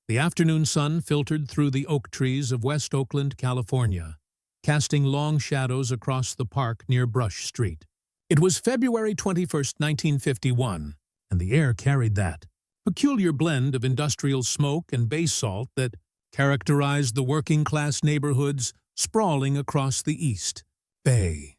The afternoon sun filtered through the oak trees of West Oakland, California, casting long shadows across the park near Brush Street. It was February 21st, 1951, and the air carried that peculiar blend of industrial smoke and bay salt that characterized the working-class neighborhoods sprawling across the East Bay.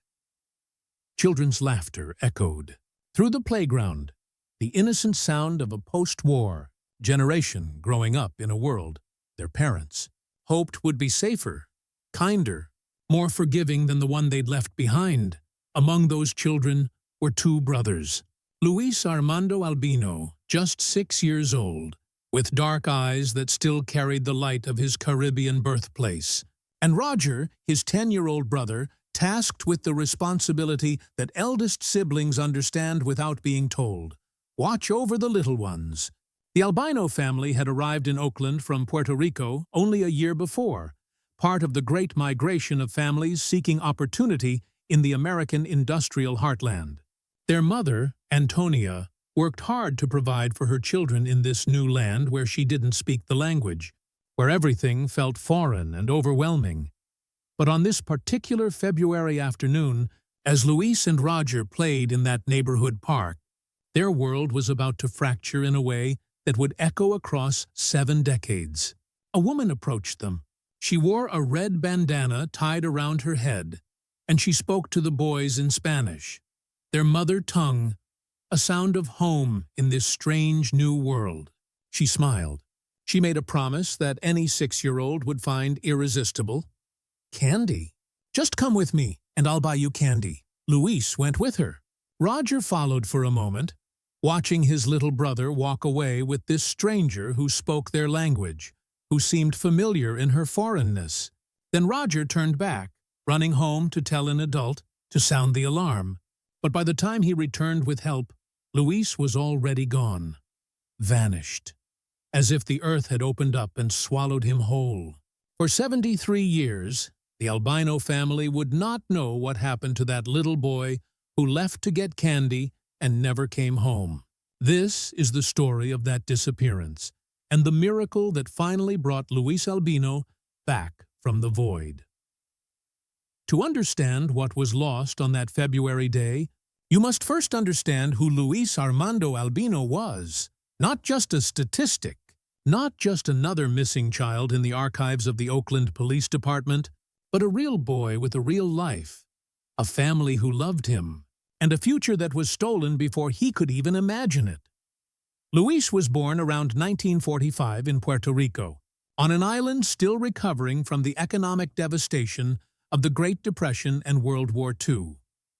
Children's laughter echoed through the playground, the innocent sound of a post-war generation growing up in a world their parents hoped would be safer, kinder, more forgiving than the one they'd left behind. Among those children were two brothers, Luis Armando Albino, just 6 years old, with dark eyes that still carried the light of his Caribbean birthplace, and Roger, his 10-year-old brother, tasked with the responsibility that eldest siblings understand without being told: watch over the little ones. The Albino family had arrived in Oakland from Puerto Rico only a year before, part of the great migration of families seeking opportunity in the American industrial heartland. Their mother, Antonia, worked hard to provide for her children in this new land where she didn't speak the language, where everything felt foreign and overwhelming. But on this particular February afternoon, as Luis and Roger played in that neighborhood park, their world was about to fracture in a way that would echo across 7 decades. A woman approached them. She wore a red bandana tied around her head, and she spoke to the boys in Spanish, their mother tongue, a sound of home in this strange new world. She smiled. She made a promise that any 6-year-old would find irresistible: candy. Just come with me, and I'll buy you candy. Luis went with her. Roger followed for a moment, watching his little brother walk away with this stranger who spoke their language, who seemed familiar in her foreignness. Then Roger turned back, running home to tell an adult to sound the alarm. But by the time he returned with help, Luis was already gone, vanished, as if the earth had opened up and swallowed him whole. For 73 years, the Albino family would not know what happened to that little boy who left to get candy and never came home. This is the story of that disappearance, and the miracle that finally brought Luis Albino back from the void. To understand what was lost on that February day, you must first understand who Luis Armando Albino was. Not just a statistic, not just another missing child in the archives of the Oakland Police Department, but a real boy with a real life, a family who loved him, and a future that was stolen before he could even imagine it. Luis was born around 1945 in Puerto Rico, on an island still recovering from the economic devastation of the Great Depression and World War II.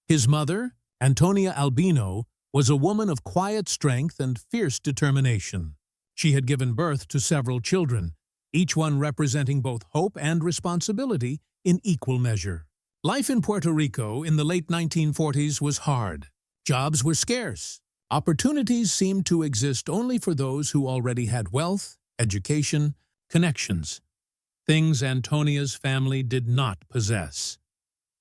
His mother, Antonia Albino, was a woman of quiet strength and fierce determination. She had given birth to several children, each one representing both hope and responsibility in equal measure. Life in Puerto Rico in the late 1940s was hard. Jobs were scarce. Opportunities seemed to exist only for those who already had wealth, education, connections, things Antonia's family did not possess.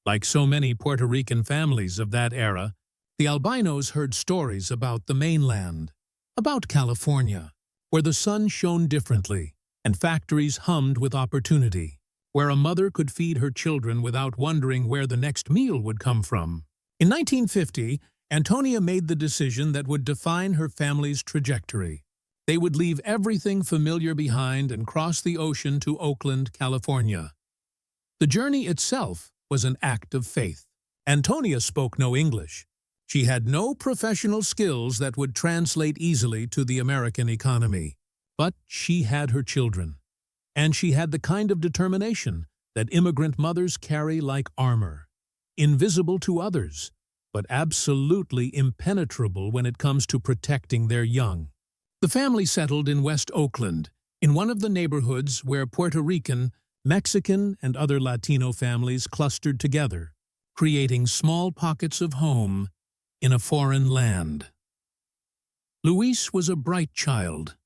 Like so many Puerto Rican families of that era, the Albinos heard stories about the mainland, about California, where the sun shone differently and factories hummed with opportunity, where a mother could feed her children without wondering where the next meal would come from. In 1950, Antonia made the decision that would define her family's trajectory. They would leave everything familiar behind and cross the ocean to Oakland, California. The journey itself was an act of faith. Antonia spoke no English. She had no professional skills that would translate easily to the American economy. But she had her children, and she had the kind of determination that immigrant mothers carry like armor, invisible to others, but absolutely impenetrable when it comes to protecting their young. The family settled in West Oakland, in one of the neighborhoods where Puerto Rican, Mexican, and other Latino families clustered together, creating small pockets of home in a foreign land. Luis was a bright child,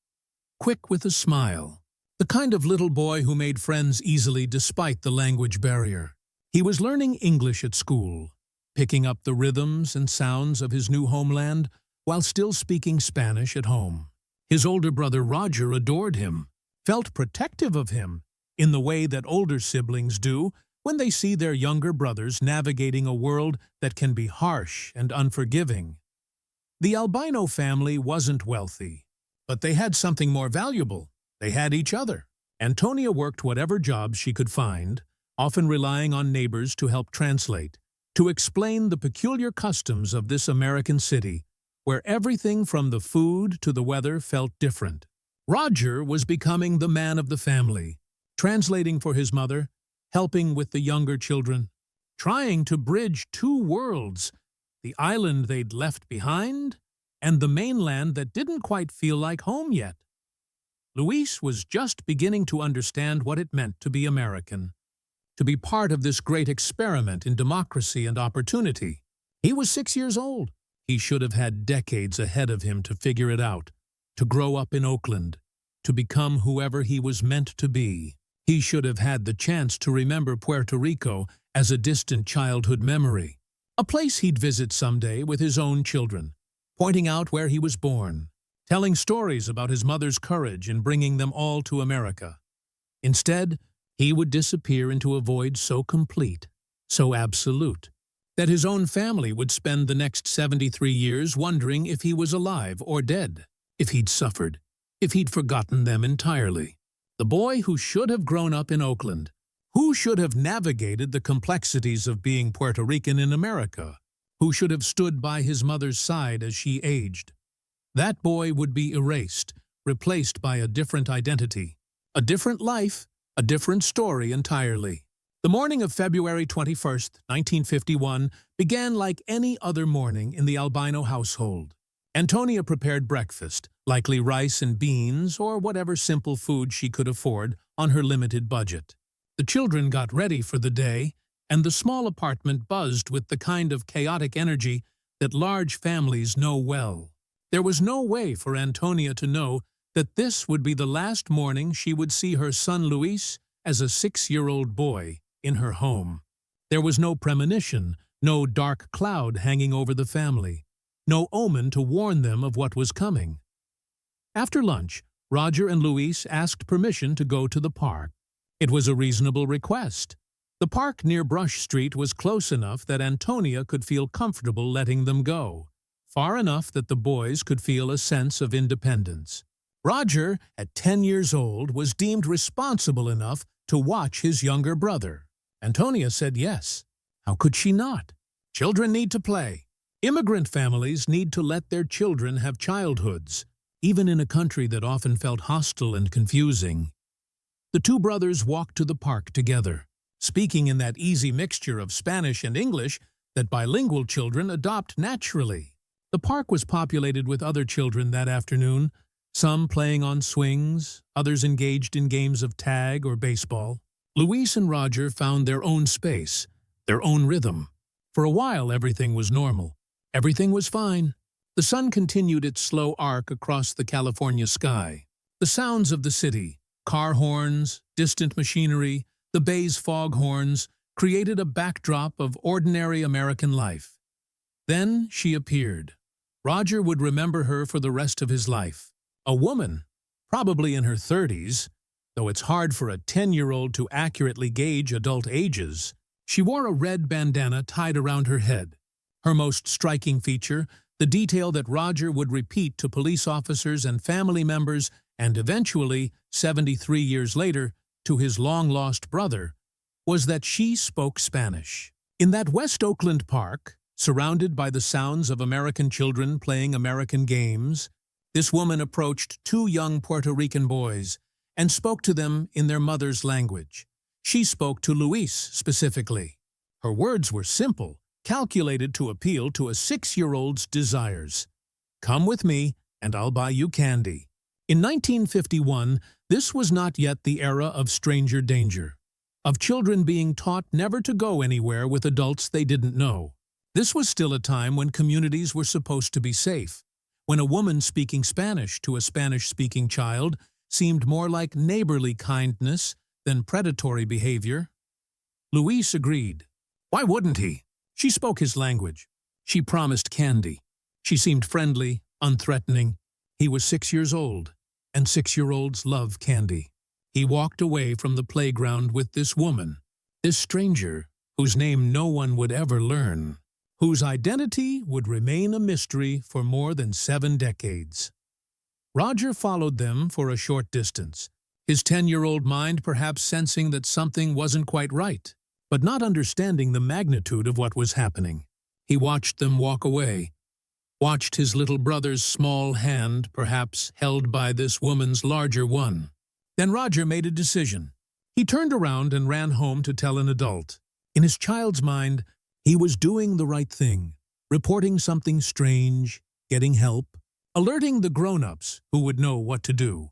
quick with a smile, the kind of little boy who made friends easily despite the language barrier. He was learning English at school, picking up the rhythms and sounds of his new homeland while still speaking Spanish at home. His older brother Roger adored him, felt protective of him in the way that older siblings do when they see their younger brothers navigating a world that can be harsh and unforgiving. The Albino family wasn't wealthy, but they had something more valuable. They had each other. Antonia worked whatever jobs she could find, often relying on neighbors to help translate, to explain the peculiar customs of this American city, where everything from the food to the weather felt different. Roger was becoming the man of the family, translating for his mother, helping with the younger children, trying to bridge two worlds, the island they'd left behind and the mainland that didn't quite feel like home yet. Luis was just beginning to understand what it meant to be American, to be part of this great experiment in democracy and opportunity. He was 6 years old. He should have had decades ahead of him to figure it out, to grow up in Oakland, to become whoever he was meant to be. He should have had the chance to remember Puerto Rico as a distant childhood memory, a place he'd visit someday with his own children, pointing out where he was born, telling stories about his mother's courage in bringing them all to America. Instead, he would disappear into a void so complete, so absolute, that his own family would spend the next 73 years wondering if he was alive or dead, if he'd suffered, if he'd forgotten them entirely. The boy who should have grown up in Oakland, who should have navigated the complexities of being Puerto Rican in America, who should have stood by his mother's side as she aged. That boy would be erased, replaced by a different identity, a different life, a different story entirely. The morning of February 21st, 1951, began like any other morning in the Albino household. Antonia prepared breakfast, likely rice and beans or whatever simple food she could afford on her limited budget. The children got ready for the day, and the small apartment buzzed with the kind of chaotic energy that large families know well. There was no way for Antonia to know that this would be the last morning she would see her son Luis as a 6-year-old boy in her home. There was no premonition, no dark cloud hanging over the family, no omen to warn them of what was coming. After lunch, Roger and Luis asked permission to go to the park. It was a reasonable request. The park near Brush Street was close enough that Antonia could feel comfortable letting them go, far enough that the boys could feel a sense of independence. Roger, at 10 years old, was deemed responsible enough to watch his younger brother. Antonia said yes. How could she not? Children need to play. Immigrant families need to let their children have childhoods, even in a country that often felt hostile and confusing. The two brothers walked to the park together, speaking in that easy mixture of Spanish and English that bilingual children adopt naturally. The park was populated with other children that afternoon, some playing on swings, others engaged in games of tag or baseball. Luis and Roger found their own space, their own rhythm. For a while, everything was normal. Everything was fine. The sun continued its slow arc across the California sky. The sounds of the city, car horns, distant machinery, the bay's foghorns, created a backdrop of ordinary American life. Then she appeared. Roger would remember her for the rest of his life. A woman, probably in her 30s, though it's hard for a 10-year-old to accurately gauge adult ages. She wore a red bandana tied around her head. Her most striking feature, the detail that Roger would repeat to police officers and family members and eventually, 73 years later, to his long-lost brother, was that she spoke Spanish. In that West Oakland park, surrounded by the sounds of American children playing American games, this woman approached two young Puerto Rican boys and spoke to them in their mother's language. She spoke to Luis specifically. Her words were simple, calculated to appeal to a 6-year-old's desires. "Come with me, and I'll buy you candy." In 1951, this was not yet the era of stranger danger, of children being taught never to go anywhere with adults they didn't know. This was still a time when communities were supposed to be safe, when a woman speaking Spanish to a Spanish-speaking child seemed more like neighborly kindness than predatory behavior. Luis agreed. Why wouldn't he? She spoke his language. She promised candy. She seemed friendly, unthreatening. He was 6 years old, and 6-year-olds love candy. he walked away from the playground with this woman, this stranger, whose name no one would ever learn, whose identity would remain a mystery for more than 7 decades. Roger followed them for a short distance, his 10-year-old mind perhaps sensing that something wasn't quite right, but not understanding the magnitude of what was happening. He watched them walk away, watched his little brother's small hand perhaps held by this woman's larger one. Then Roger made a decision. He turned around and ran home to tell an adult. In his child's mind, he was doing the right thing, reporting something strange, getting help, alerting the grown-ups who would know what to do.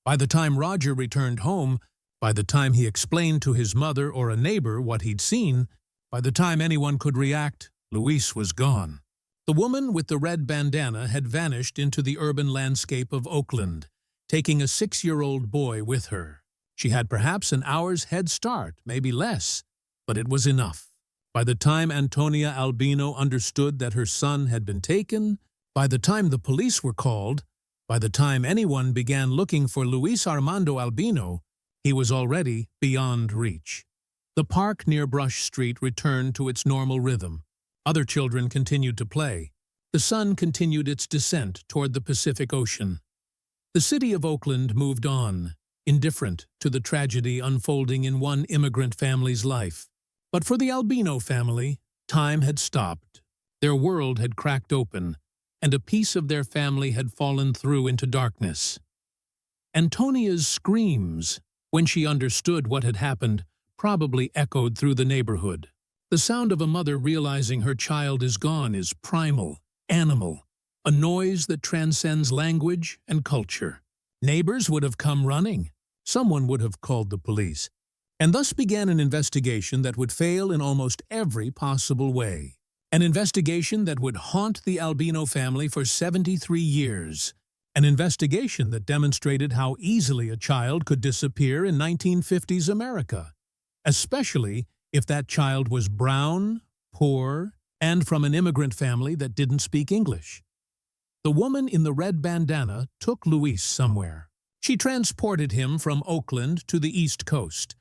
By the time Roger returned home, by the time he explained to his mother or a neighbor what he'd seen, by the time anyone could react, Luis was gone. The woman with the red bandana had vanished into the urban landscape of Oakland, taking a 6-year-old boy with her. She had perhaps an hour's head start, maybe less, but it was enough. By the time Antonia Albino understood that her son had been taken, by the time the police were called, by the time anyone began looking for Luis Armando Albino, he was already beyond reach. The park near Brush Street returned to its normal rhythm. Other children continued to play. The sun continued its descent toward the Pacific Ocean. The city of Oakland moved on, indifferent to the tragedy unfolding in one immigrant family's life. But for the Albino family, time had stopped. Their world had cracked open, and a piece of their family had fallen through into darkness. Antonia's screams, when she understood what had happened, probably echoed through the neighborhood. The sound of a mother realizing her child is gone is primal, animal, a noise that transcends language and culture. Neighbors would have come running. Someone would have called the police. And thus began an investigation that would fail in almost every possible way. An investigation that would haunt the Albino family for 73 years. An investigation that demonstrated how easily a child could disappear in 1950s America, especially if that child was brown, poor, and from an immigrant family that didn't speak English. The woman in the red bandana took Luis somewhere. She transported him from Oakland to the East Coast,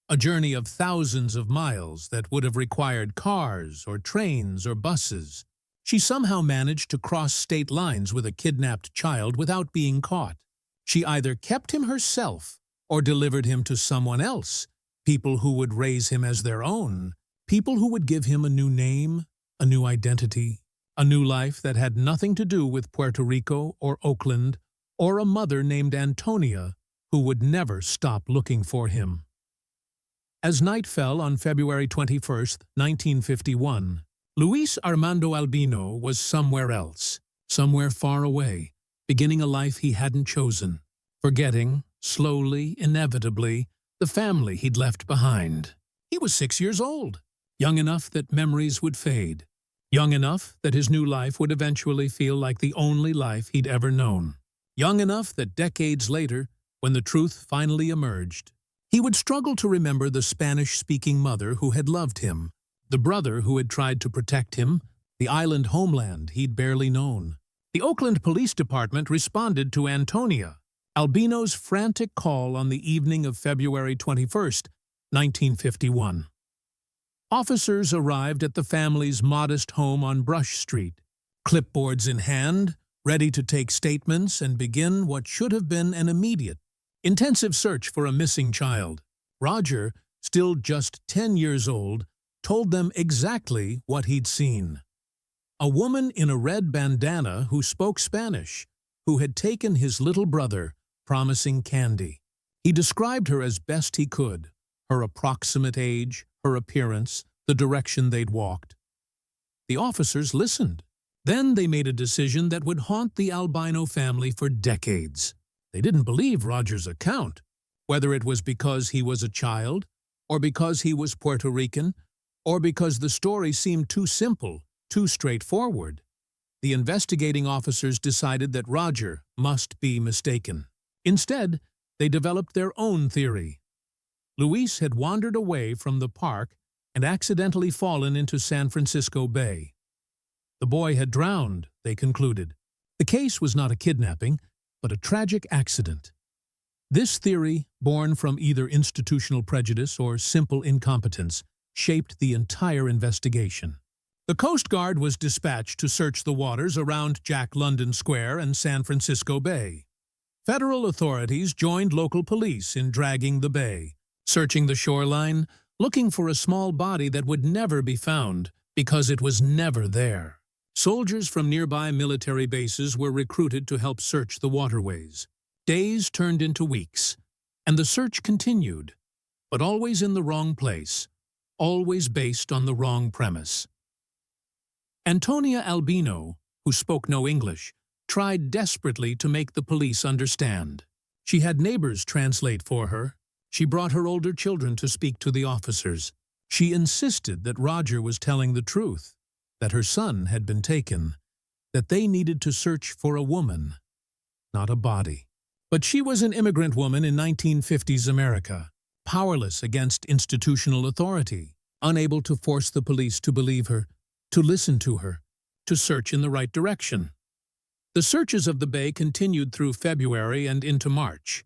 a journey of thousands of miles that would have required cars or trains or buses. She somehow managed to cross state lines with a kidnapped child without being caught. She either kept him herself or delivered him to someone else, people who would raise him as their own, people who would give him a new name, a new identity, a new life that had nothing to do with Puerto Rico or Oakland or a mother named Antonia who would never stop looking for him. As night fell on February 21, 1951, Luis Armando Albino was somewhere else, somewhere far away, beginning a life he hadn't chosen, forgetting, slowly, inevitably, the family he'd left behind. He was 6 years old, young enough that memories would fade, young enough that his new life would eventually feel like the only life he'd ever known, young enough that decades later, when the truth finally emerged, he would struggle to remember the Spanish-speaking mother who had loved him, the brother who had tried to protect him, the island homeland he'd barely known. The Oakland Police Department responded to Antonia, Albino's frantic call on the evening of February 21, 1951. Officers arrived at the family's modest home on Brush Street, clipboards in hand, ready to take statements and begin what should have been an immediate, intensive search for a missing child. Roger, still just 10 years old, told them exactly what he'd seen. A woman in a red bandana who spoke Spanish, who had taken his little brother, promising candy. He described her as best he could, her approximate age, her appearance, the direction they'd walked. The officers listened. Then they made a decision that would haunt the Albino family for decades. They didn't believe Roger's account, whether it was because he was a child, or because he was Puerto Rican, or because the story seemed too simple, too straightforward. The investigating officers decided that Roger must be mistaken. Instead, they developed their own theory. Luis had wandered away from the park and accidentally fallen into San Francisco Bay. The boy had drowned, they concluded. The case was not a kidnapping, but a tragic accident. This theory, born from either institutional prejudice or simple incompetence, shaped the entire investigation. The Coast Guard was dispatched to search the waters around Jack London Square and San Francisco Bay. Federal authorities joined local police in dragging the bay, searching the shoreline, looking for a small body that would never be found because it was never there. Soldiers from nearby military bases were recruited to help search the waterways. Days turned into weeks, and the search continued, but always in the wrong place, always based on the wrong premise. Antonia Albino, who spoke no English, tried desperately to make the police understand. She had neighbors translate for her. She brought her older children to speak to the officers. She insisted that Roger was telling the truth, that her son had been taken, that they needed to search for a woman, not a body. But she was an immigrant woman in 1950s America, powerless against institutional authority, unable to force the police to believe her, to listen to her, to search in the right direction. The searches of the bay continued through February and into March.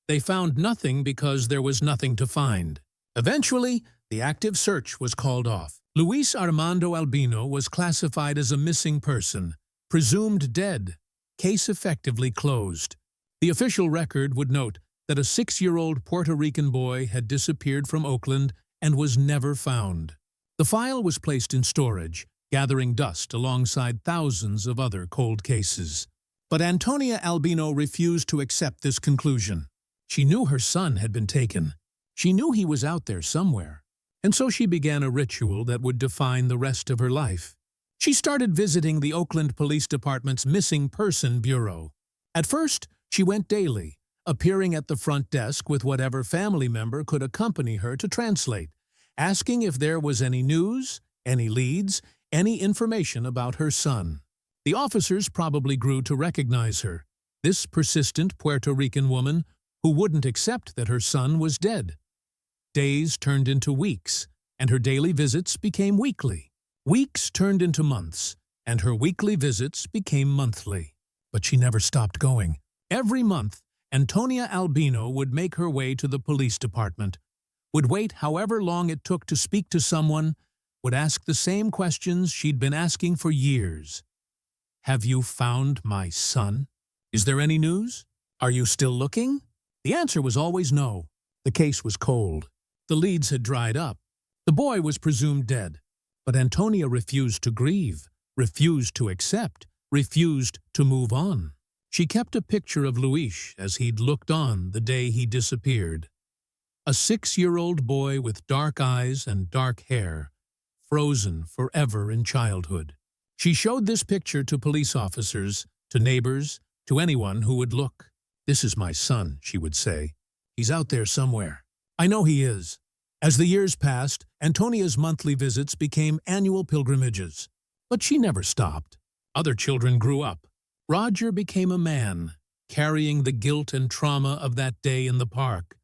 They found nothing because there was nothing to find. Eventually, the active search was called off. Luis Armando Albino was classified as a missing person, presumed dead, case effectively closed. The official record would note that a 6-year-old Puerto Rican boy had disappeared from Oakland and was never found. The file was placed in storage, gathering dust alongside thousands of other cold cases. But Antonia Albino refused to accept this conclusion. She knew her son had been taken. She knew he was out there somewhere. And so she began a ritual that would define the rest of her life. She started visiting the Oakland Police Department's Missing Person Bureau. At first, she went daily, appearing at the front desk with whatever family member could accompany her to translate, asking if there was any news, any leads, any information about her son. The officers probably grew to recognize her, this persistent Puerto Rican woman who wouldn't accept that her son was dead. Days turned into weeks, and her daily visits became weekly. Weeks turned into months, and her weekly visits became monthly. But she never stopped going. Every month, Antonia Albino would make her way to the police department, would wait however long it took to speak to someone, would ask the same questions she'd been asking for years. Have you found my son? Is there any news? Are you still looking? The answer was always no. The case was cold. The leads had dried up. The boy was presumed dead. But Antonia refused to grieve, refused to accept, refused to move on. She kept a picture of Luis as he'd looked on the day he disappeared. A 6-year-old boy with dark eyes and dark hair, frozen forever in childhood. She showed this picture to police officers, to neighbors, to anyone who would look. "This is my son," she would say. "He's out there somewhere. I know he is." As the years passed, Antonia's monthly visits became annual pilgrimages. But she never stopped. Other children grew up. Roger became a man, carrying the guilt and trauma of that day in the park,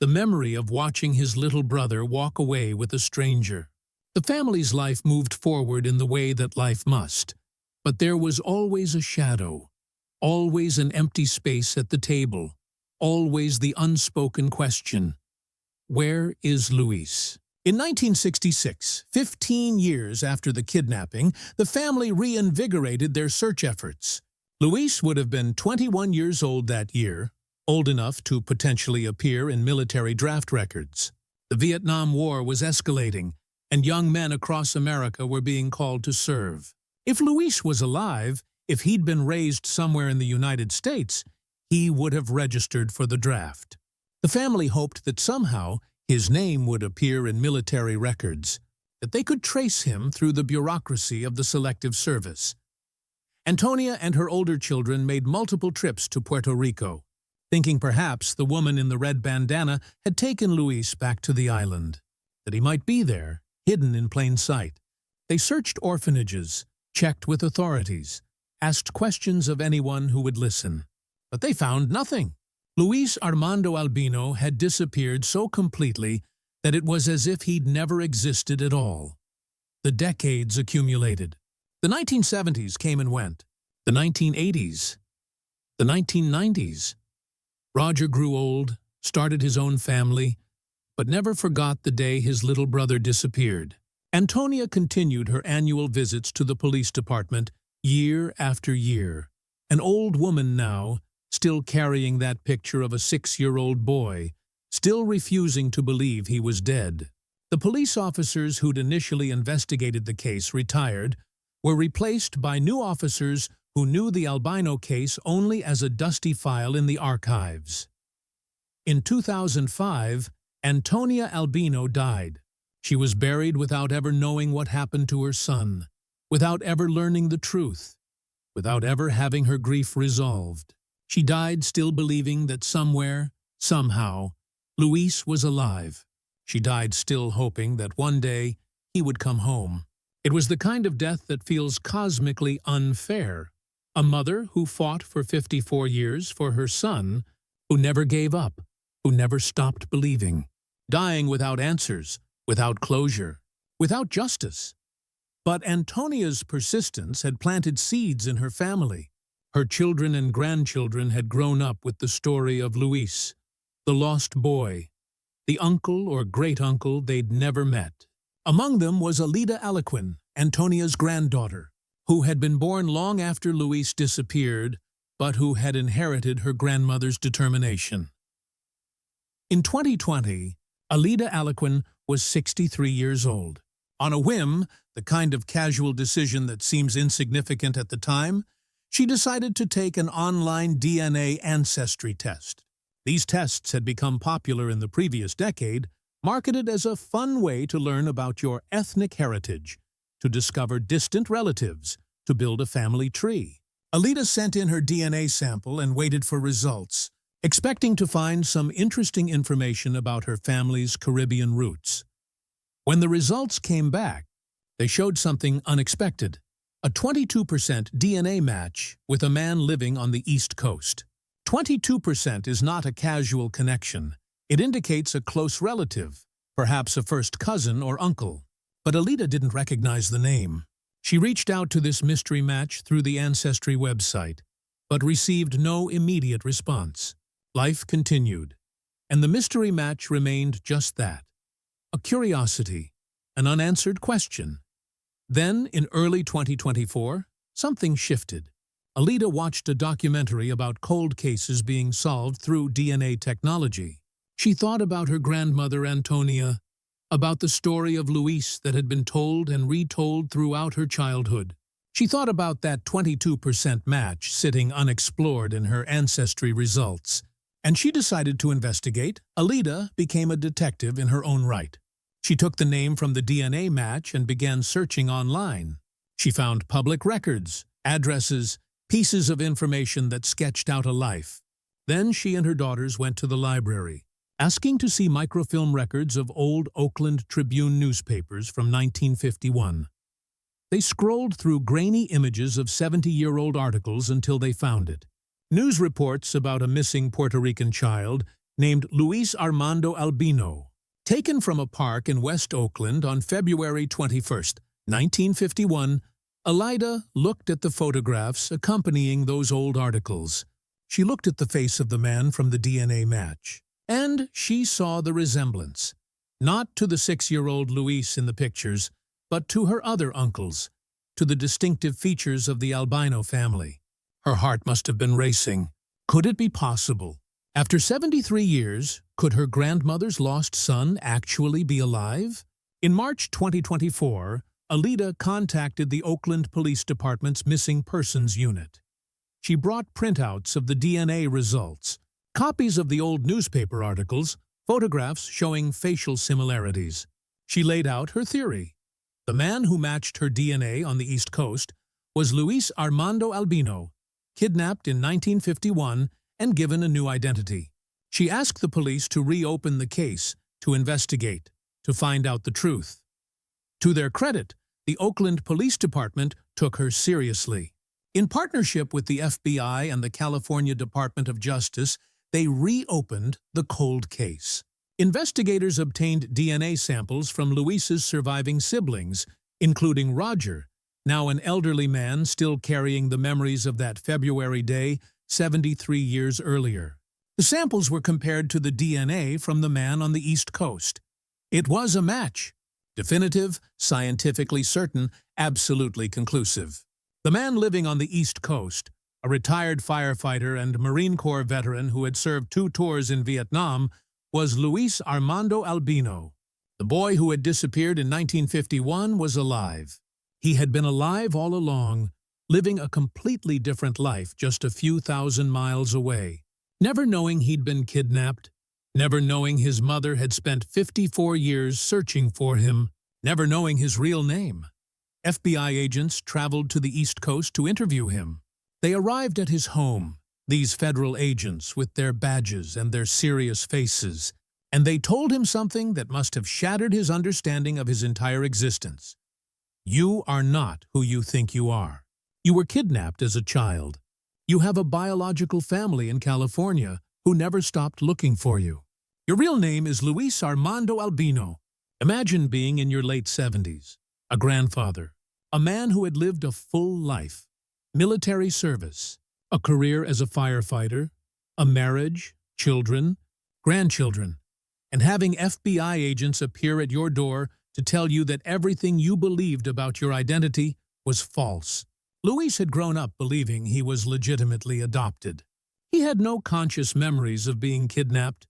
the memory of watching his little brother walk away with a stranger. The family's life moved forward in the way that life must, but there was always a shadow, always an empty space at the table, always the unspoken question, where is Luis? In 1966, 15 years after the kidnapping, the family reinvigorated their search efforts. Luis would have been 21 years old that year, old enough to potentially appear in military draft records. The Vietnam War was escalating, and young men across America were being called to serve. If Luis was alive, if he'd been raised somewhere in the United States, he would have registered for the draft. The family hoped that somehow his name would appear in military records, that they could trace him through the bureaucracy of the Selective Service. Antonia and her older children made multiple trips to Puerto Rico, thinking perhaps the woman in the red bandana had taken Luis back to the island, that he might be there, hidden in plain sight. They searched orphanages, checked with authorities, asked questions of anyone who would listen. But they found nothing. Luis Armando Albino had disappeared so completely that it was as if he'd never existed at all. The decades accumulated. The 1970s came and went. The 1980s. The 1990s. Roger grew old, started his own family, but never forgot the day his little brother disappeared. Antonia continued her annual visits to the police department year after year. An old woman now, still carrying that picture of a 6-year-old boy, still refusing to believe he was dead. The police officers who'd initially investigated the case retired, were replaced by new officers who knew the Albino case only as a dusty file in the archives. In 2005, Antonia Albino died. She was buried without ever knowing what happened to her son, without ever learning the truth, without ever having her grief resolved. She died still believing that somewhere, somehow, Luis was alive. She died still hoping that one day he would come home. It was the kind of death that feels cosmically unfair. A mother who fought for 54 years for her son, who never gave up, who never stopped believing. Dying without answers, without closure, without justice. But Antonia's persistence had planted seeds in her family. Her children and grandchildren had grown up with the story of Luis, the lost boy, the uncle or great-uncle they'd never met. Among them was Alida Aliquin, Antonia's granddaughter, who had been born long after Luis disappeared, but who had inherited her grandmother's determination. In 2020, Alida Aliquin was 63 years old. On a whim, the kind of casual decision that seems insignificant at the time, she decided to take an online DNA ancestry test. These tests had become popular in the previous decade, marketed as a fun way to learn about your ethnic heritage, to discover distant relatives, to build a family tree. Alida sent in her DNA sample and waited for results, expecting to find some interesting information about her family's Caribbean roots. When the results came back, they showed something unexpected, a 22% DNA match with a man living on the East Coast. 22% is not a casual connection. It indicates a close relative, perhaps a first cousin or uncle. But Alida didn't recognize the name. She reached out to this mystery match through the Ancestry website, but received no immediate response. Life continued, and the mystery match remained just that, a curiosity, an unanswered question. Then, in early 2024, something shifted. Alida watched a documentary about cold cases being solved through DNA technology. She thought about her grandmother Antonia, about the story of Luis that had been told and retold throughout her childhood. She thought about that 22% match sitting unexplored in her ancestry results, and she decided to investigate. Alida became a detective in her own right. She took the name from the DNA match and began searching online. She found public records, addresses, pieces of information that sketched out a life. Then she and her daughters went to the library, asking to see microfilm records of old Oakland Tribune newspapers from 1951. They scrolled through grainy images of 70-year-old articles until they found it. News reports about a missing Puerto Rican child named Luis Armando Albino, taken from a park in West Oakland on February 21, 1951. Alida looked at the photographs accompanying those old articles. She looked at the face of the man from the DNA match. And she saw the resemblance, not to the 6-year-old Luis in the pictures, but to her other uncles, to the distinctive features of the Albino family. Her heart must have been racing. Could it be possible? After 73 years, could her grandmother's lost son actually be alive? In March 2024, Alida contacted the Oakland Police Department's Missing Persons Unit. She brought printouts of the DNA results, copies of the old newspaper articles, photographs showing facial similarities. She laid out her theory. The man who matched her DNA on the East Coast was Luis Armando Albino, kidnapped in 1951 and given a new identity. She asked the police to reopen the case, to investigate, to find out the truth. To their credit, the Oakland Police Department took her seriously. In partnership with the FBI and the California Department of Justice, they reopened the cold case. Investigators obtained DNA samples from Luis's surviving siblings, including Roger, now an elderly man still carrying the memories of that February day 73 years earlier. The samples were compared to the DNA from the man on the East Coast. It was a match. Definitive, scientifically certain, absolutely conclusive. The man living on the East Coast, a retired firefighter and Marine Corps veteran who had served 2 tours in Vietnam, was Luis Armando Albino. The boy who had disappeared in 1951 was alive. He had been alive all along, living a completely different life just a few thousand miles away. Never knowing he'd been kidnapped, never knowing his mother had spent 54 years searching for him, never knowing his real name. FBI agents traveled to the East Coast to interview him. They arrived at his home, these federal agents with their badges and their serious faces, and they told him something that must have shattered his understanding of his entire existence. You are not who you think you are. You were kidnapped as a child. You have a biological family in California who never stopped looking for you. Your real name is Luis Armando Albino. Imagine being in your late 70s, a grandfather, a man who had lived a full life, military service, a career as a firefighter, a marriage, children, grandchildren, and having FBI agents appear at your door to tell you that everything you believed about your identity was false. Luis had grown up believing he was legitimately adopted. He had no conscious memories of being kidnapped,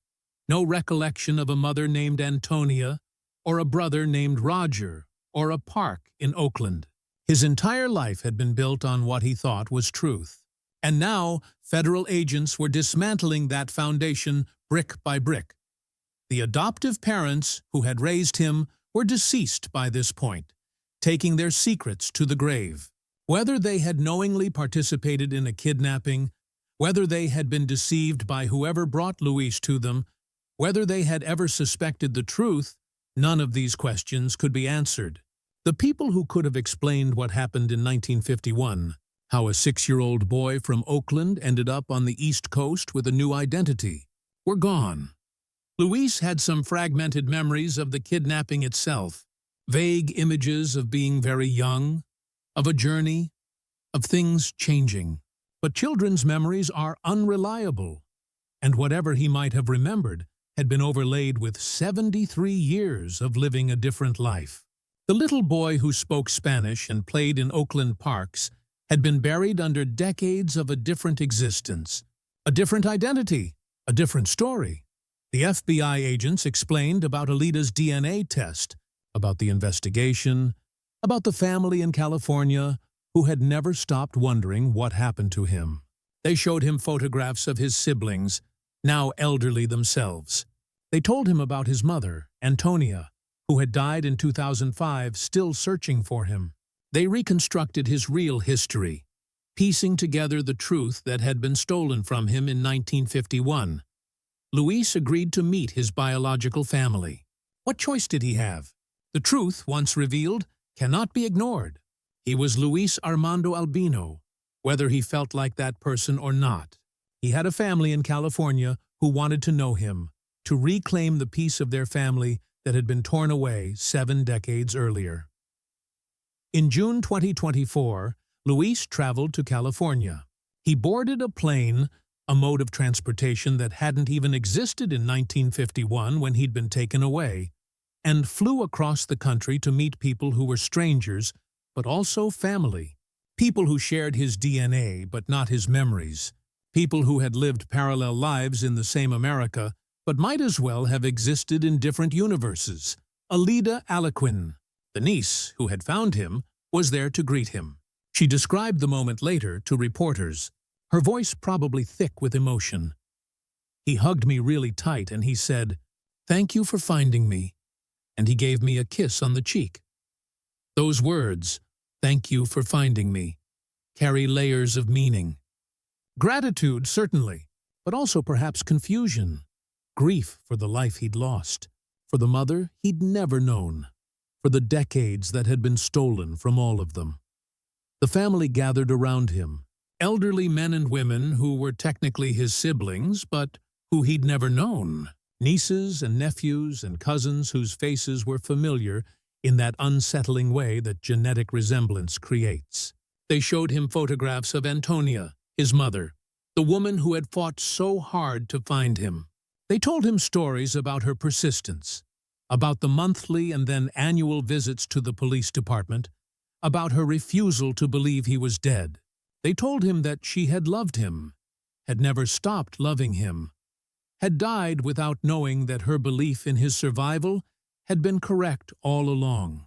no recollection of a mother named Antonia, or a brother named Roger, or a park in Oakland. His entire life had been built on what he thought was truth. And now, federal agents were dismantling that foundation brick by brick. The adoptive parents who had raised him were deceased by this point, taking their secrets to the grave. Whether they had knowingly participated in a kidnapping, whether they had been deceived by whoever brought Luis to them, whether they had ever suspected the truth, none of these questions could be answered. The people who could have explained what happened in 1951, how a 6-year-old boy from Oakland ended up on the East Coast with a new identity, were gone. Luis had some fragmented memories of the kidnapping itself, vague images of being very young, of a journey, of things changing. But children's memories are unreliable, and whatever he might have remembered had been overlaid with 73 years of living a different life. The little boy who spoke Spanish and played in Oakland parks had been buried under decades of a different existence, a different identity, a different story. The FBI agents explained about Alita's DNA test, about the investigation, about the family in California who had never stopped wondering what happened to him. They showed him photographs of his siblings, now elderly themselves. They told him about his mother, Antonia, who had died in 2005, still searching for him. They reconstructed his real history, piecing together the truth that had been stolen from him in 1951. Luis agreed to meet his biological family. What choice did he have? The truth, once revealed, cannot be ignored. He was Luis Armando Albino, whether he felt like that person or not. He had a family in California who wanted to know him, to reclaim the piece of their family that had been torn away 7 decades earlier. In June 2024, Luis traveled to California. He boarded a plane, a mode of transportation that hadn't even existed in 1951 when he'd been taken away, and flew across the country to meet people who were strangers, but also family. People who shared his DNA but not his memories. People who had lived parallel lives in the same America, but might as well have existed in different universes. Alita Aliquin, the niece who had found him, was there to greet him. She described the moment later to reporters, her voice probably thick with emotion. He hugged me really tight and he said, "Thank you for finding me," and he gave me a kiss on the cheek. Those words, "Thank you for finding me," carry layers of meaning. Gratitude, certainly, but also perhaps confusion. Grief for the life he'd lost, for the mother he'd never known, for the decades that had been stolen from all of them. The family gathered around him, elderly men and women who were technically his siblings, but who he'd never known, nieces and nephews and cousins whose faces were familiar in that unsettling way that genetic resemblance creates. They showed him photographs of Antonia, his mother, the woman who had fought so hard to find him. They told him stories about her persistence, about the monthly and then annual visits to the police department, about her refusal to believe he was dead. They told him that she had loved him, had never stopped loving him, had died without knowing that her belief in his survival had been correct all along.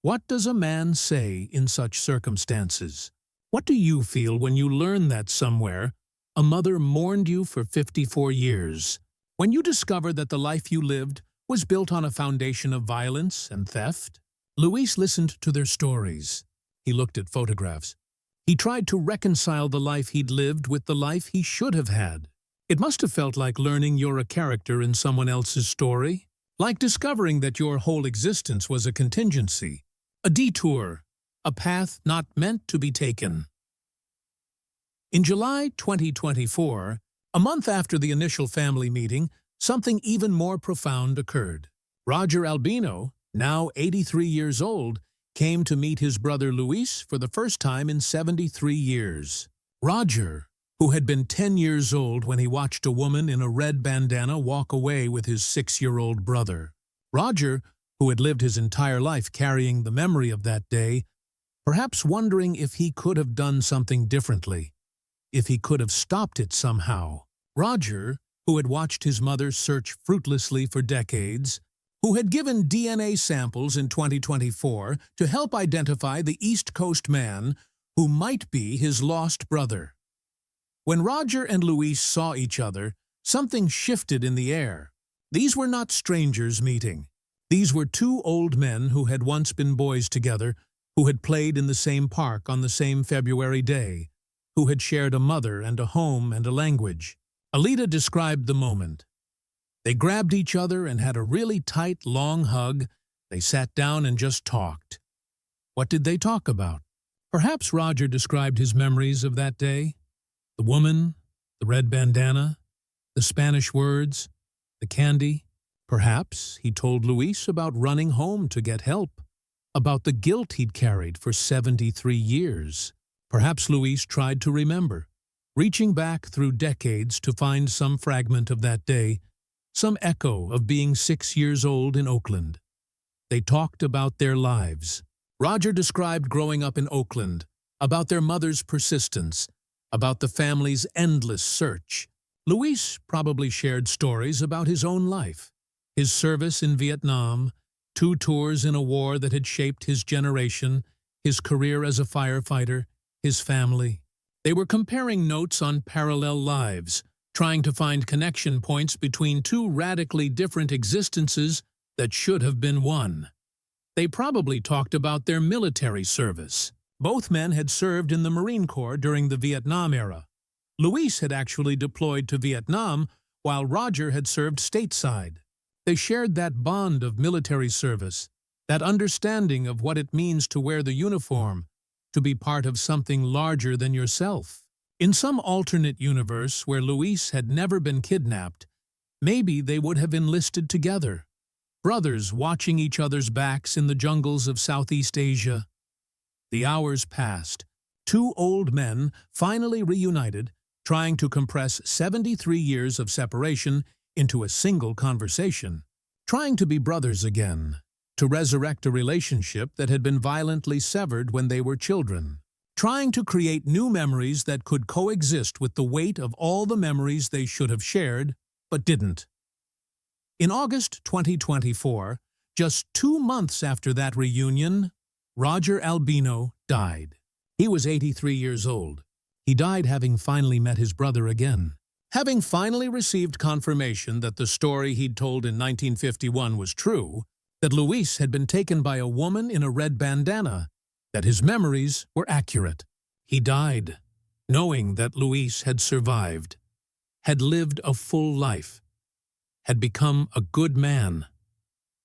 What does a man say in such circumstances? What do you feel when you learn that somewhere a mother mourned you for 54 years? When you discover that the life you lived was built on a foundation of violence and theft? Luis listened to their stories. He looked at photographs. He tried to reconcile the life he'd lived with the life he should have had. It must have felt like learning you're a character in someone else's story, like discovering that your whole existence was a contingency, a detour, a path not meant to be taken. In July 2024, a month after the initial family meeting, something even more profound occurred. Roger Albino, now 83 years old, came to meet his brother Luis for the first time in 73 years. Roger, who had been 10 years old when he watched a woman in a red bandana walk away with his 6-year-old brother. Roger, who had lived his entire life carrying the memory of that day, perhaps wondering if he could have done something differently, if he could have stopped it somehow. Roger, who had watched his mother search fruitlessly for decades, who had given DNA samples in 2024 to help identify the East Coast man who might be his lost brother. When Roger and Luis saw each other, something shifted in the air. These were not strangers meeting. These were two old men who had once been boys together, who had played in the same park on the same February day, who had shared a mother and a home and a language. Alida described the moment. They grabbed each other and had a really tight, long hug. They sat down and just talked. What did they talk about? Perhaps Roger described his memories of that day. The woman, the red bandana, the Spanish words, the candy. Perhaps he told Luis about running home to get help, about the guilt he'd carried for 73 years. Perhaps Luis tried to remember, reaching back through decades to find some fragment of that day, some echo of being 6 years old in Oakland. They talked about their lives. Roger described growing up in Oakland, about their mother's persistence, about the family's endless search. Luis probably shared stories about his own life, his service in Vietnam, 2 tours in a war that had shaped his generation, his career as a firefighter, his family. They were comparing notes on parallel lives, trying to find connection points between 2 radically different existences that should have been one. They probably talked about their military service. Both men had served in the Marine Corps during the Vietnam era. Luis had actually deployed to Vietnam, while Roger had served stateside. They shared that bond of military service, that understanding of what it means to wear the uniform, to be part of something larger than yourself. In some alternate universe where Luis had never been kidnapped, maybe they would have enlisted together, brothers watching each other's backs in the jungles of Southeast Asia. The hours passed. 2 old men finally reunited, trying to compress 73 years of separation into a single conversation, trying to be brothers again, to resurrect a relationship that had been violently severed when they were children, trying to create new memories that could coexist with the weight of all the memories they should have shared, but didn't. In August 2024, just 2 months after that reunion, Roger Albino died. He was 83 years old. He died having finally met his brother again. Having finally received confirmation that the story he'd told in 1951 was true, that Luis had been taken by a woman in a red bandana, that his memories were accurate. He died, knowing that Luis had survived, had lived a full life, had become a good man,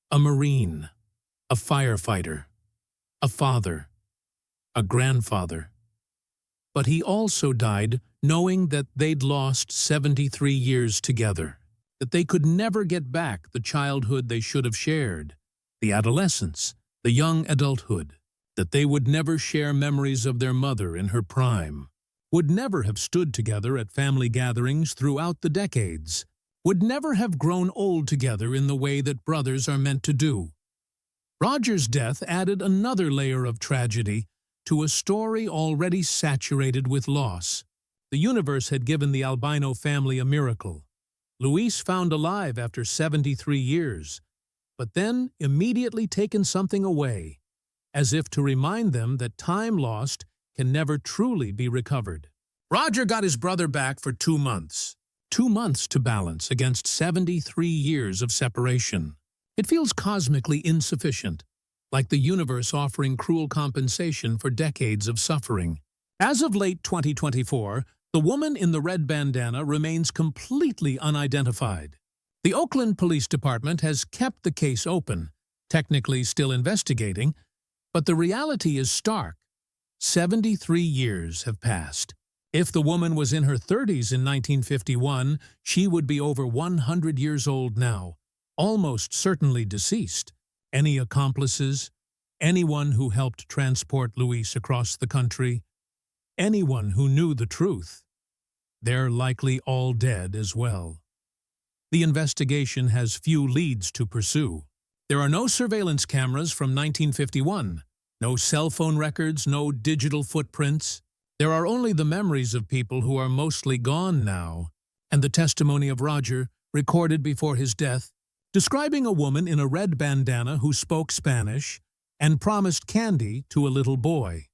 a Marine, a firefighter, a father, a grandfather. But he also died knowing that they'd lost 73 years together, that they could never get back the childhood they should have shared, the adolescence, the young adulthood, that they would never share memories of their mother in her prime. would never have stood together at family gatherings throughout the decades, would never have grown old together in the way that brothers are meant to do. Roger's death added another layer of tragedy to a story already saturated with loss. The universe had given the Albino family a miracle. Luis found alive after 73 years, but then immediately taken something away, as if to remind them that time lost can never truly be recovered. Roger got his brother back for 2 months. 2 months to balance against 73 years of separation. It feels cosmically insufficient, like the universe offering cruel compensation for decades of suffering. As of late 2024, the woman in the red bandana remains completely unidentified. The Oakland Police Department has kept the case open, technically still investigating, but the reality is stark. 73 years have passed. If the woman was in her 30s in 1951, she would be over 100 years old now, almost certainly deceased. Any accomplices? Anyone who helped transport Luis across the country? Anyone who knew the truth? They're likely all dead as well. The investigation has few leads to pursue. There are no surveillance cameras from 1951, no cell phone records, no digital footprints. There are only the memories of people who are mostly gone now, and the testimony of Roger, recorded before his death, describing a woman in a red bandana who spoke Spanish and promised candy to a little boy.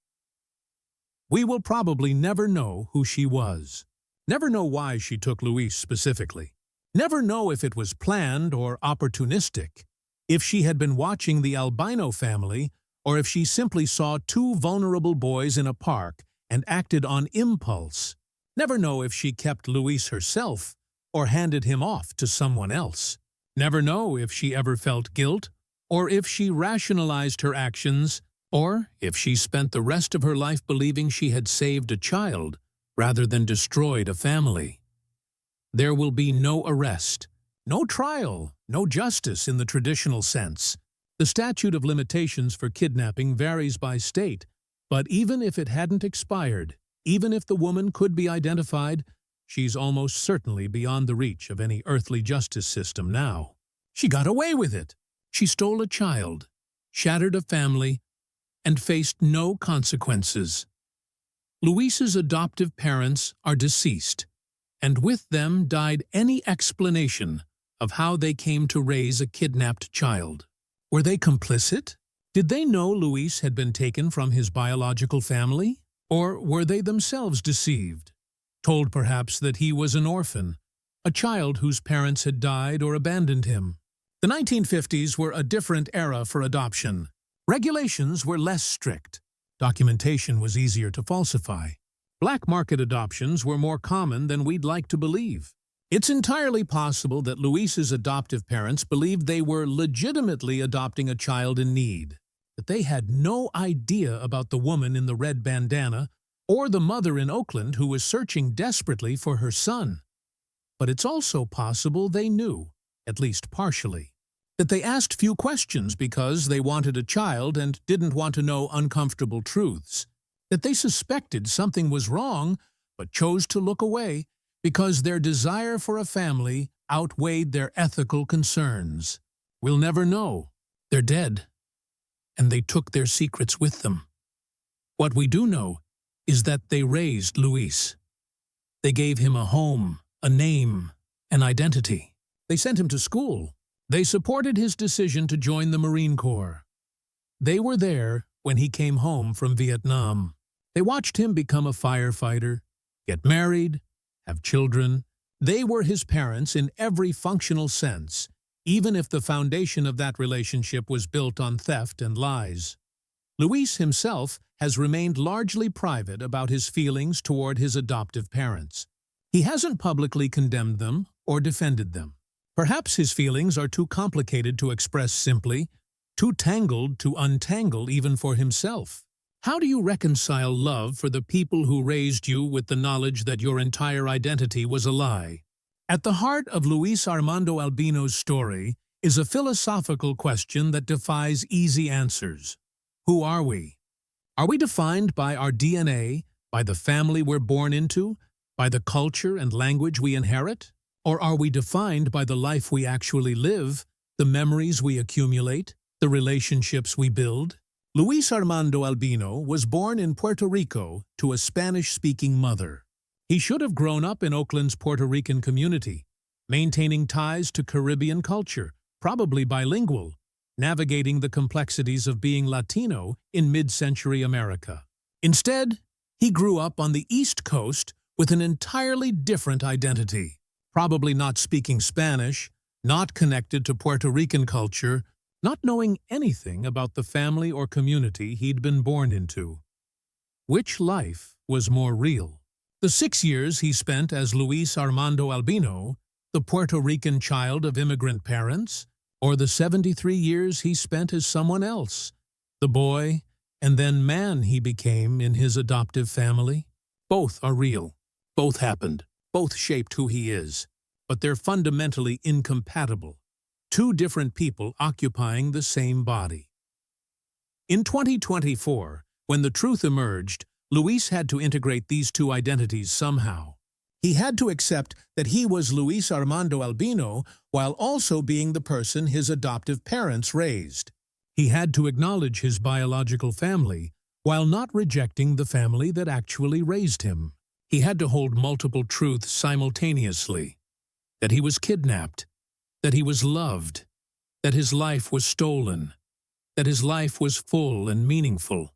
We will probably never know who she was. Never know why she took Luis specifically. Never know if it was planned or opportunistic. If she had been watching the Albino family, or if she simply saw 2 vulnerable boys in a park and acted on impulse. Never know if she kept Luis herself or handed him off to someone else. Never know if she ever felt guilt, or if she rationalized her actions, or if she spent the rest of her life believing she had saved a child rather than destroyed a family. There will be no arrest, no trial, no justice in the traditional sense. The statute of limitations for kidnapping varies by state, but even if it hadn't expired, even if the woman could be identified, she's almost certainly beyond the reach of any earthly justice system now. She got away with it. She stole a child, shattered a family, and faced no consequences. Luis's adoptive parents are deceased, and with them died any explanation of how they came to raise a kidnapped child. Were they complicit? Did they know Luis had been taken from his biological family? Or were they themselves deceived? Told perhaps that he was an orphan, a child whose parents had died or abandoned him. The 1950s were a different era for adoption. Regulations were less strict. Documentation was easier to falsify. Black market adoptions were more common than we'd like to believe. It's entirely possible that Luis's adoptive parents believed they were legitimately adopting a child in need, that they had no idea about the woman in the red bandana or the mother in Oakland who was searching desperately for her son. But it's also possible they knew, at least partially, that they asked few questions because they wanted a child and didn't want to know uncomfortable truths, that they suspected something was wrong but chose to look away because their desire for a family outweighed their ethical concerns. We'll never know. They're dead, and they took their secrets with them. What we do know is that they raised Luis. They gave him a home, a name, an identity. They sent him to school. They supported his decision to join the Marine Corps. They were there when he came home from Vietnam. They watched him become a firefighter, get married, have children. They were his parents in every functional sense, even if the foundation of that relationship was built on theft and lies. Luis himself has remained largely private about his feelings toward his adoptive parents. He hasn't publicly condemned them or defended them. Perhaps his feelings are too complicated to express simply, too tangled to untangle even for himself. How do you reconcile love for the people who raised you with the knowledge that your entire identity was a lie? At the heart of Luis Armando Albino's story is a philosophical question that defies easy answers. Who are we? Are we defined by our DNA, By the family we're born into? By the culture and language we inherit? Or are we defined by the life we actually live, the memories we accumulate, the relationships we build? Luis Armando Albino was born in Puerto Rico to a Spanish-speaking mother. He should have grown up in Oakland's Puerto Rican community, maintaining ties to Caribbean culture, probably bilingual, navigating the complexities of being Latino in mid-century America. Instead, he grew up on the East Coast with an entirely different identity, probably not speaking Spanish, not connected to Puerto Rican culture, not knowing anything about the family or community he'd been born into. Which life was more real? The 6 years he spent as Luis Armando Albino, the Puerto Rican child of immigrant parents, or the 73 years he spent as someone else, the boy and then man he became in his adoptive family? Both are real. Both happened. Both shaped who he is. But they're fundamentally incompatible. Two different people occupying the same body. In 2024, when the truth emerged, Luis had to integrate these two identities somehow. He had to accept that he was Luis Armando Albino while also being the person his adoptive parents raised. He had to acknowledge his biological family while not rejecting the family that actually raised him. He had to hold multiple truths simultaneously. That he was kidnapped, that he was loved, that his life was stolen, that his life was full and meaningful.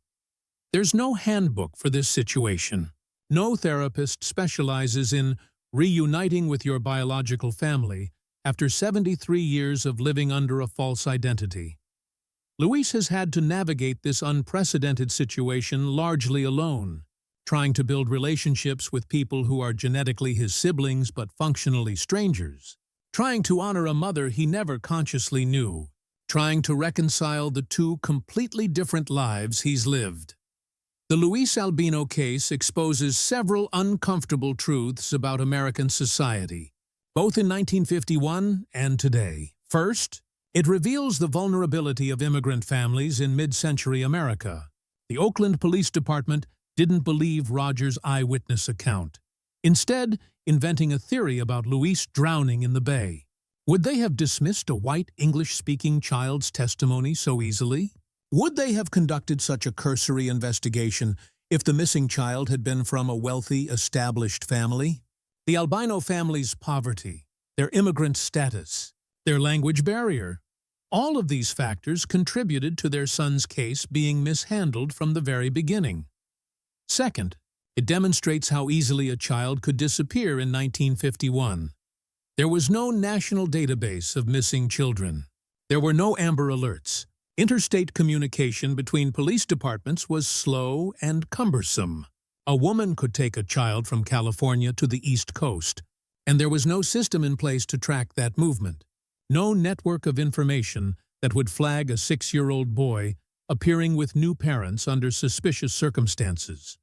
There's no handbook for this situation. No therapist specializes in reuniting with your biological family after 73 years of living under a false identity. Luis has had to navigate this unprecedented situation largely alone, trying to build relationships with people who are genetically his siblings but functionally strangers, trying to honor a mother he never consciously knew, trying to reconcile the two completely different lives he's lived. The Luis Albino case exposes several uncomfortable truths about American society, both in 1951 and today. First, it reveals the vulnerability of immigrant families in mid-century America. The Oakland Police Department didn't believe Roger's eyewitness account, instead inventing a theory about Luis drowning in the bay. Would they have dismissed a white English-speaking child's testimony so easily? Would they have conducted such a cursory investigation if the missing child had been from a wealthy, established family? The Albino family's poverty, their immigrant status, their language barrier, all of these factors contributed to their son's case being mishandled from the very beginning. Second, it demonstrates how easily a child could disappear in 1951. There was no national database of missing children. There were no Amber Alerts. Interstate communication between police departments was slow and cumbersome. A woman could take a child from California to the East Coast, and there was no system in place to track that movement. No network of information that would flag a 6-year-old boy appearing with new parents under suspicious circumstances.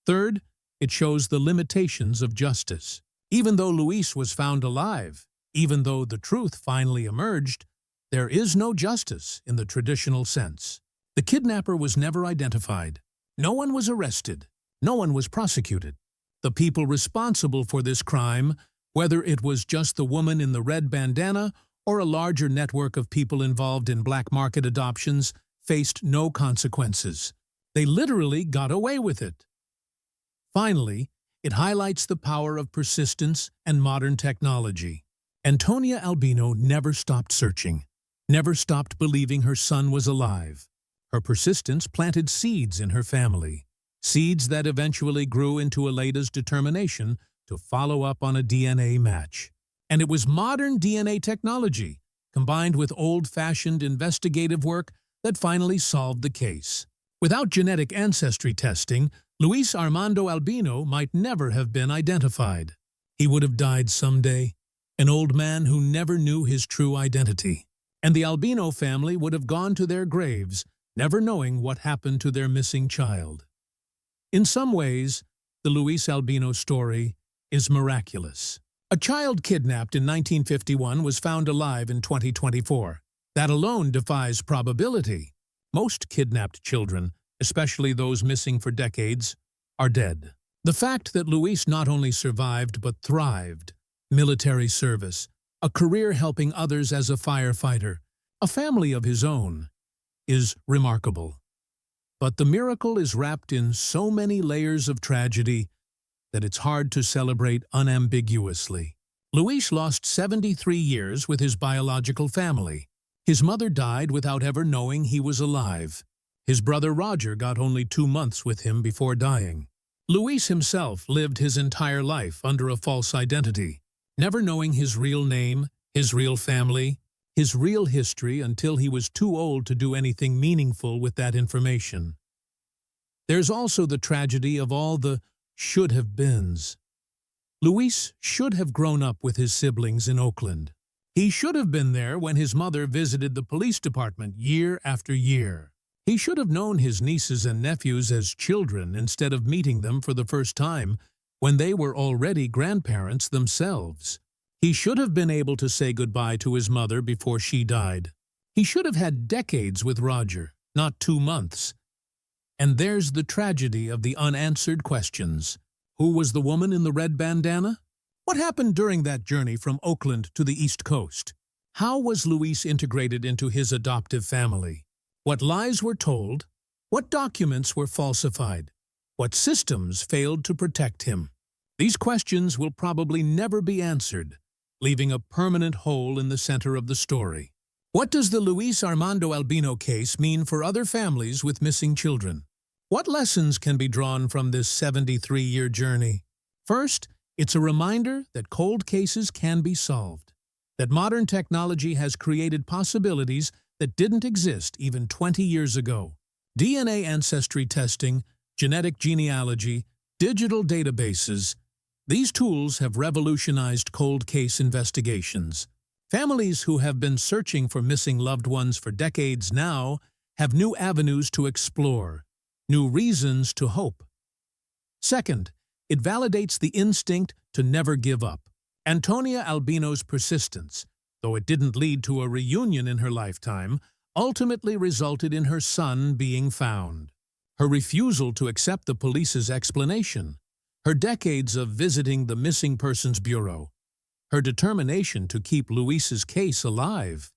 Third, it shows the limitations of justice. Even though Luis was found alive, even though the truth finally emerged, there is no justice in the traditional sense. The kidnapper was never identified. No one was arrested. No one was prosecuted. The people responsible for this crime, whether it was just the woman in the red bandana or a larger network of people involved in black market adoptions, faced no consequences. They literally got away with it. Finally, it highlights the power of persistence and modern technology. Antonia Albino never stopped searching, never stopped believing her son was alive. Her persistence planted seeds in her family, seeds that eventually grew into Aleda's determination to follow up on a DNA match. And it was modern DNA technology, combined with old-fashioned investigative work, that finally solved the case. Without genetic ancestry testing, Luis Armando Albino might never have been identified. He would have died someday, an old man who never knew his true identity. And the Albino family would have gone to their graves, never knowing what happened to their missing child. In some ways, the Luis Albino story is miraculous. A child kidnapped in 1951 was found alive in 2024. That alone defies probability. Most kidnapped children, especially those missing for decades, are dead. The fact that Luis not only survived but thrived, military service, a career helping others as a firefighter, a family of his own, is remarkable. But the miracle is wrapped in so many layers of tragedy that it's hard to celebrate unambiguously. Luis lost 73 years with his biological family. His mother died without ever knowing he was alive. His brother Roger got only 2 months with him before dying. Luis himself lived his entire life under a false identity, never knowing his real name, his real family, his real history until he was too old to do anything meaningful with that information. There's also the tragedy of all the should-have-beens. Luis should have grown up with his siblings in Oakland. He should have been there when his mother visited the police department year after year. He should have known his nieces and nephews as children instead of meeting them for the first time when they were already grandparents themselves. He should have been able to say goodbye to his mother before she died. He should have had decades with Roger, not 2 months. And there's the tragedy of the unanswered questions. Who was the woman in the red bandana? What happened during that journey from Oakland to the East Coast? How was Luis integrated into his adoptive family? What lies were told? What documents were falsified? What systems failed to protect him? These questions will probably never be answered, leaving a permanent hole in the center of the story. What does the Luis Armando Albino case mean for other families with missing children? What lessons can be drawn from this 73-year journey? First, it's a reminder that cold cases can be solved, that modern technology has created possibilities that didn't exist even 20 years ago. DNA ancestry testing, genetic genealogy, digital databases, these tools have revolutionized cold case investigations. Families who have been searching for missing loved ones for decades now have new avenues to explore, new reasons to hope. Second, it validates the instinct to never give up. Antonia Albino's persistence, though it didn't lead to a reunion in her lifetime, ultimately resulted in her son being found. Her refusal to accept the police's explanation, her decades of visiting the Missing Persons Bureau, her determination to keep Luis's case alive,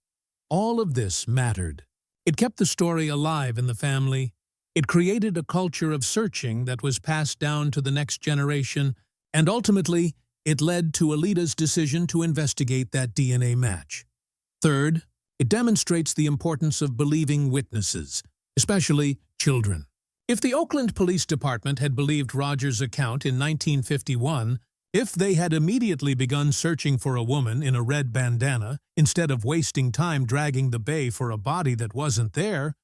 all of this mattered. It kept the story alive in the family. It created a culture of searching that was passed down to the next generation, and ultimately, it led to Alita's decision to investigate that DNA match. Third, it demonstrates the importance of believing witnesses, especially children. If the Oakland Police Department had believed Roger's account in 1951, if they had immediately begun searching for a woman in a red bandana instead of wasting time dragging the bay for a body that wasn't there,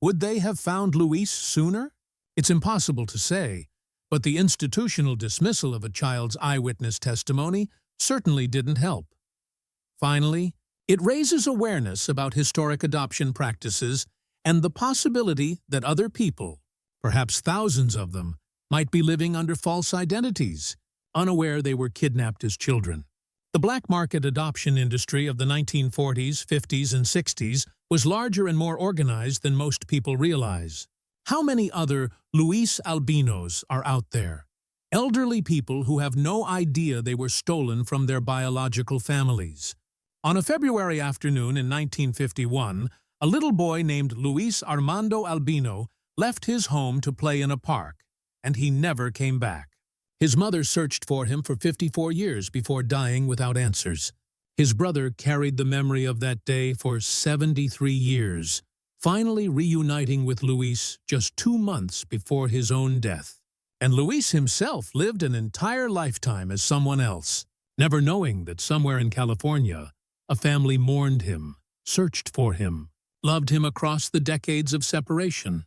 would they have found Luis sooner? It's impossible to say, but the institutional dismissal of a child's eyewitness testimony certainly didn't help. Finally, it raises awareness about historic adoption practices and the possibility that other people, perhaps thousands of them, might be living under false identities, unaware they were kidnapped as children. The black market adoption industry of the 1940s, 50s, and 60s was larger and more organized than most people realize. How many other Luis Albinos are out there? Elderly people who have no idea they were stolen from their biological families. On a February afternoon in 1951, a little boy named Luis Armando Albino left his home to play in a park, and he never came back. His mother searched for him for 54 years before dying without answers. His brother carried the memory of that day for 73 years, finally reuniting with Luis just 2 months before his own death. And Luis himself lived an entire lifetime as someone else, never knowing that somewhere in California, a family mourned him, searched for him, loved him across the decades of separation.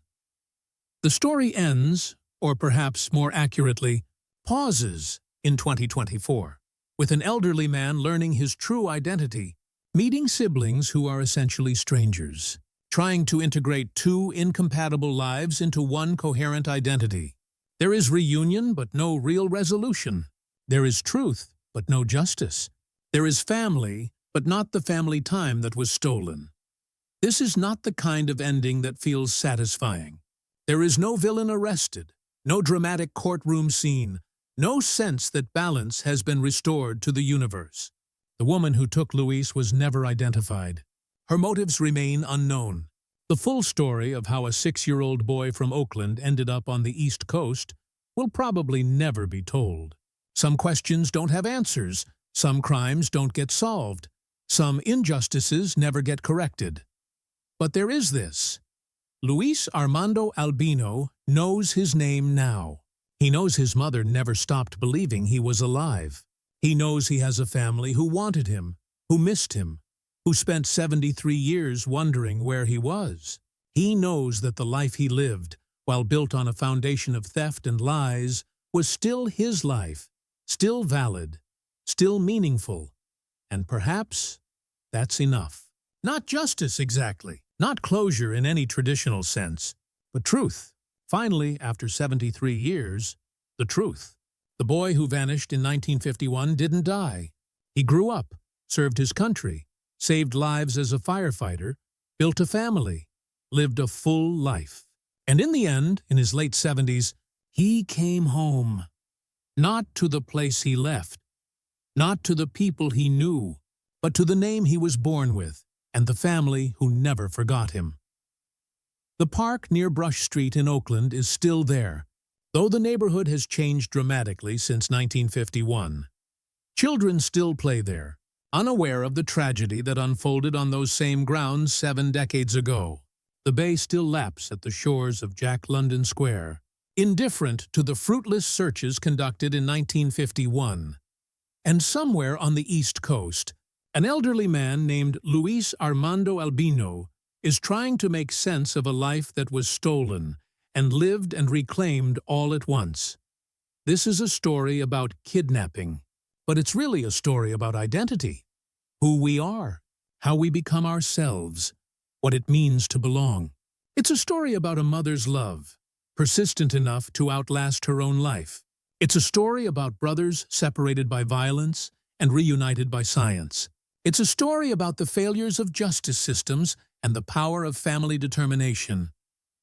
The story ends, or perhaps more accurately, pauses in 2024, with an elderly man learning his true identity, meeting siblings who are essentially strangers, trying to integrate 2 incompatible lives into one coherent identity. There is reunion, but no real resolution. There is truth, but no justice. There is family, but not the family time that was stolen. This is not the kind of ending that feels satisfying. There is no villain arrested, No dramatic courtroom scene, no sense that balance has been restored to the universe. The woman who took Luis was never identified. Her motives remain unknown. The full story of how a 6-year-old boy from Oakland ended up on the East Coast will probably never be told. Some questions don't have answers, some crimes don't get solved, some injustices never get corrected. But there is this. Luis Armando Albino knows his name now. He knows his mother never stopped believing he was alive. He knows he has a family who wanted him, who missed him, who spent 73 years wondering where he was. He knows that the life he lived, while built on a foundation of theft and lies, was still his life, still valid, still meaningful. And perhaps that's enough. Not justice exactly, not closure in any traditional sense, but truth. Finally, after 73 years, the truth. The boy who vanished in 1951 didn't die. He grew up, served his country, saved lives as a firefighter, built a family, lived a full life. And in the end, in his late 70s, he came home. Not to the place he left, not to the people he knew, but to the name he was born with and the family who never forgot him. The park near Brush Street in Oakland is still there, though the neighborhood has changed dramatically since 1951. Children still play there, unaware of the tragedy that unfolded on those same grounds 7 decades ago. The bay still laps at the shores of Jack London Square, indifferent to the fruitless searches conducted in 1951. And somewhere on the East Coast, an elderly man named Luis Armando Albino is trying to make sense of a life that was stolen and lived and reclaimed all at once. This is a story about kidnapping, but it's really a story about identity, who we are, how we become ourselves, what it means to belong. It's a story about a mother's love, persistent enough to outlast her own life. It's a story about brothers separated by violence and reunited by science. It's a story about the failures of justice systems and the power of family determination.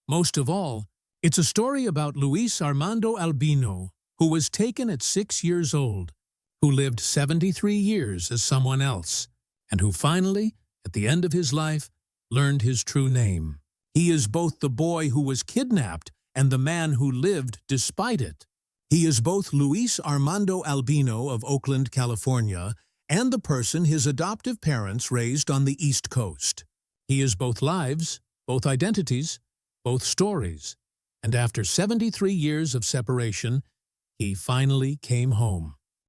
Most of all, it's a story about Luis Armando Albino, who was taken at 6 years old, who lived 73 years as someone else, and who finally, at the end of his life, learned his true name. He is both the boy who was kidnapped and the man who lived despite it. He is both Luis Armando Albino of Oakland, California, and the person his adoptive parents raised on the East Coast. He is both lives, both identities, both stories, and after 73 years of separation, he finally came home.